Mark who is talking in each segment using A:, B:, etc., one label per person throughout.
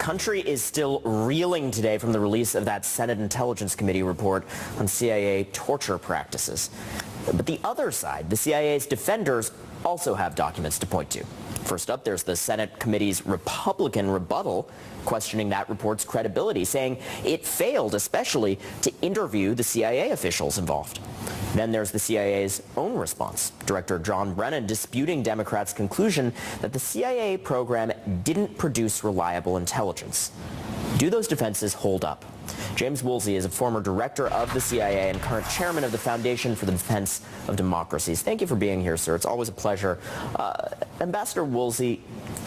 A: country is still reeling today from the release of that Senate Intelligence Committee report on CIA torture practices. But the other side, the CIA's defenders, also have documents to point to. First up, there's the Senate committee's Republican rebuttal questioning that report's credibility, saying it failed especially to interview the CIA officials involved. Then there's the CIA's own response. Director John Brennan disputing Democrats' conclusion that the CIA program didn't produce reliable intelligence. Do those defenses hold up? James Woolsey is a former director of the CIA and current chairman of the Foundation for the Defense of Democracies. Thank you for being here, sir. It's always a pleasure. Ambassador Woolsey,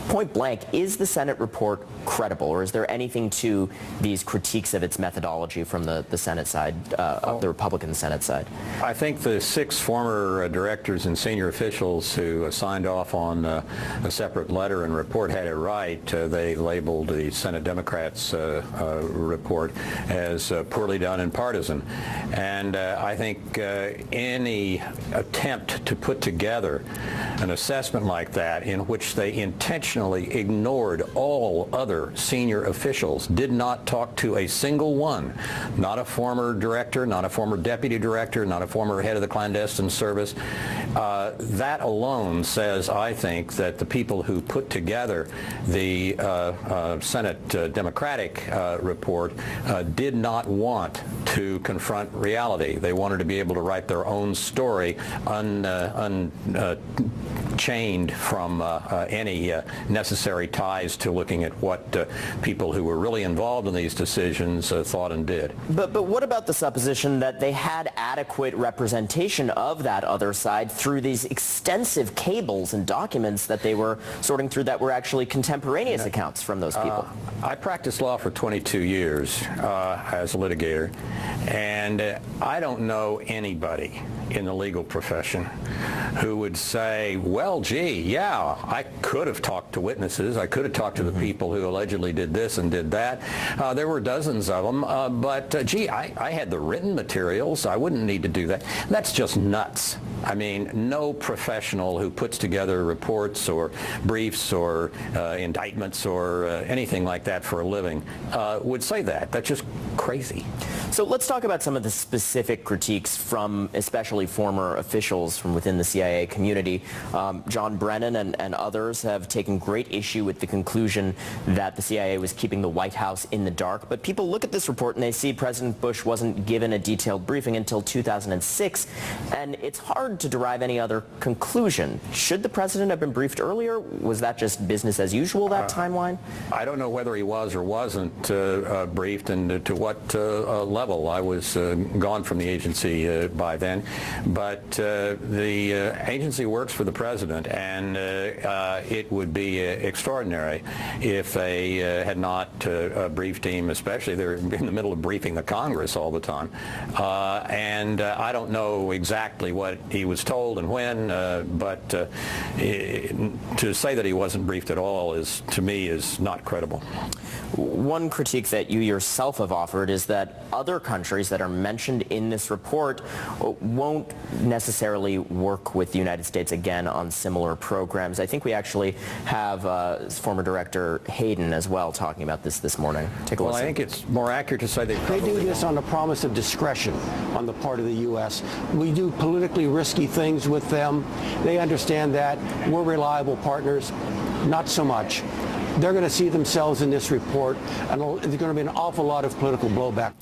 A: point blank, is the Senate report credible, or is there anything to these critiques of its methodology from the Senate side, the Republican Senate side?
B: I think the 6 former directors and senior officials who signed off on a separate letter and report had it right. They labeled the Senate Democrats' report as poorly done and partisan. And I think any attempt to put together an assessment like that in which they intentionally ignored all other senior officials, did not talk to a single one, not a former director, not a former deputy director, not a former head of the clandestine service. That alone says, I think, that the people who put together the Senate Democratic report did not want to confront reality. They wanted to be able to write their own story unchained from any necessary ties to looking at what people who were really involved in these decisions thought and did.
A: But what about the supposition that they had adequate representation of that other side through these extensive cables and documents that they were sorting through that were actually contemporaneous accounts from those people?
B: I practiced law for 22 years as a litigator, and I don't know anybody in the legal profession who would say, well, gee, yeah, I could have talked to witnesses. I could have talked to the people who allegedly did this and did that. There were dozens of them, but gee, I had the written materials. I wouldn't need to do that. That's just nuts. I mean, no professional who puts together reports or briefs or indictments or anything like that for a living would say that. That's just crazy.
A: So let's talk about some of the specific critiques from especially former officials from within the CIA community. John Brennan and others have taken great issue with the conclusion that the CIA was keeping the White House in the dark. But people look at this report and they see President Bush wasn't given a detailed briefing until 2006, and it's hard to derive any other conclusion. Should the president have been briefed earlier? Was that just business as usual, that timeline?
B: I don't know whether he was or wasn't briefed and to what level. I was gone from the agency by then, but the agency works for the president, and it would be extraordinary if they had not briefed him, especially they're in the middle of briefing the Congress all the time. And I don't know exactly what he was told and when, but to say that he wasn't briefed at all is, to me, is not credible.
A: One critique that you yourself have offered is that other countries that are mentioned in this report won't necessarily work with the United States again on similar programs. I think we actually have former Director Hayden as well talking about this morning. Take a listen.
B: Well, I think it's more accurate to say they
C: do this on the promise of discretion on the part of the U.S. We do politically risky things with them. They understand that. We're reliable partners. Not so much. They're going to see themselves in this report, and there's going to be an awful lot of political blowback.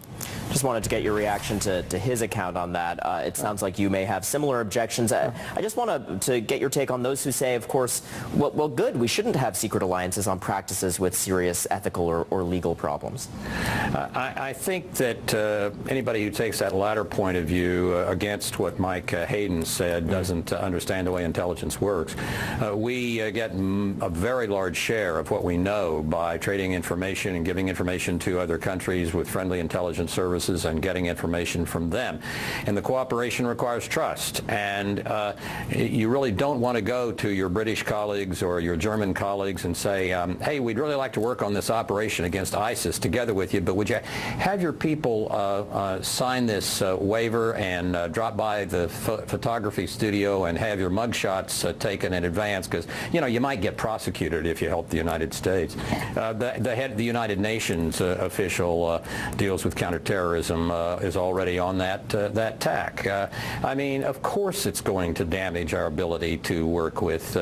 A: Just wanted to get your reaction to his account on that. It sounds like you may have similar objections. I just want to get your take on those who say, of course, well, good, we shouldn't have secret alliances on practices with serious ethical or legal problems.
B: I think that anybody who takes that latter point of view against what Mike Hayden said doesn't understand the way intelligence works. We get a very large share of what we know by trading information and giving information to other countries with friendly intelligence services services and getting information from them. And the cooperation requires trust. And you really don't want to go to your British colleagues or your German colleagues and say, hey, we'd really like to work on this operation against ISIS together with you, but would you have your people sign this waiver and drop by the photography studio and have your mugshots taken in advance, because you might get prosecuted if you help the United States. The head of the United Nations official deals with counterterrorism is already on that tack. I mean, of course it's going to damage our ability to work with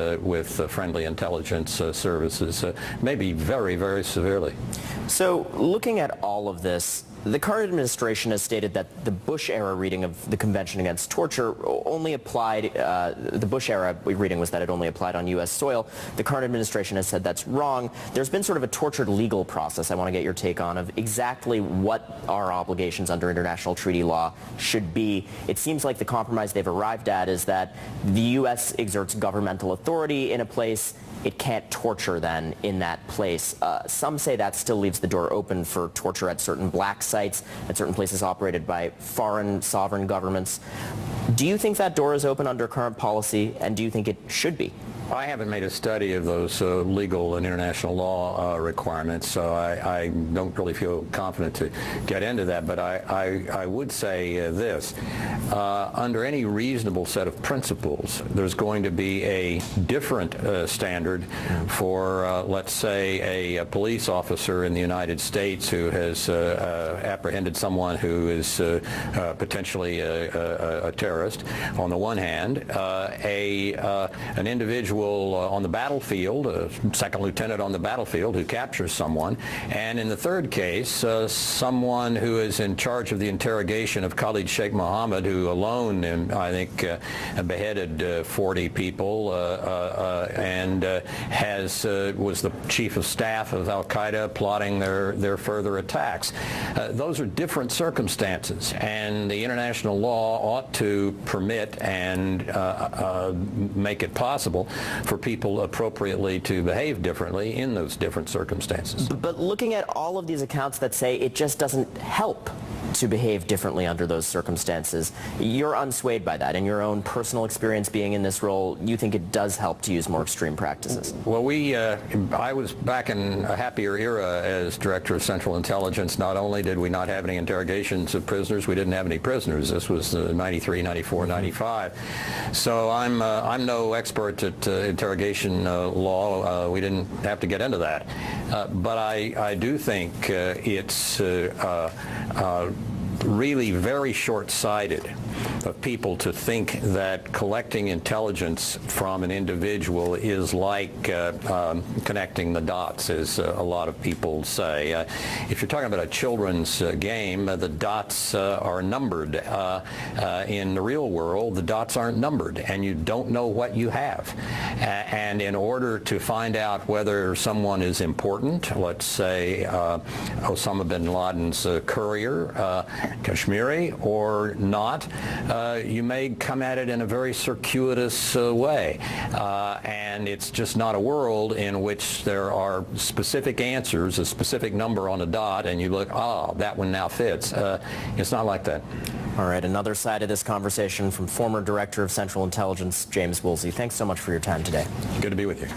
B: friendly intelligence services, maybe very, very severely.
A: So looking at all of this, the current administration has stated that the Bush-era reading of the Convention Against Torture only applied, the Bush-era reading was that it only applied on U.S. soil. The current administration has said that's wrong. There's been sort of a tortured legal process I want to get your take on of exactly what our obligations under international treaty law should be. It seems like the compromise they've arrived at is that the U.S. exerts governmental authority in a place. It can't torture then in that place. Some say that still leaves the door open for torture at certain black sites, at certain places operated by foreign sovereign governments. Do you think that door is open under current policy, and do you think it should be?
B: I haven't made a study of those legal and international law requirements, so I don't really feel confident to get into that, but I would say this. Under any reasonable set of principles, there's going to be a different standard for, let's say, a police officer in the United States who has apprehended someone who is potentially a terrorist, on the one hand, an individual on the battlefield, a second lieutenant on the battlefield who captures someone, and in the third case, someone who is in charge of the interrogation of Khalid Sheikh Mohammed, who alone, I think, beheaded 40 people and was the chief of staff of Al-Qaeda plotting their further attacks. Those are different circumstances, and the international law ought to permit and make it possible for people appropriately to behave differently in those different circumstances.
A: But looking at all of these accounts that say it just doesn't help to behave differently under those circumstances, you're unswayed by that. In your own personal experience being in this role, you think it does help to use more extreme practices?
B: Well, I was back in a happier era as Director of Central Intelligence. Not only did we not have any interrogations of prisoners, we didn't have any prisoners. This was 93, 94, 95. So I'm no expert at interrogation law. We didn't have to get into that. But I do think it's really very short-sighted of people to think that collecting intelligence from an individual is like connecting the dots, as a lot of people say. If you're talking about a children's game, the dots are numbered. In the real world, the dots aren't numbered, and you don't know what you have. And in order to find out whether someone is important, let's say Osama bin Laden's courier, Kashmiri, or not, you may come at it in a very circuitous way. And it's just not a world in which there are specific answers, a specific number on a dot, and you look, that one now fits. It's not like that.
A: All right, another side of this conversation from former Director of Central Intelligence, James Woolsey. Thanks so much for your time today.
B: Good to be with you.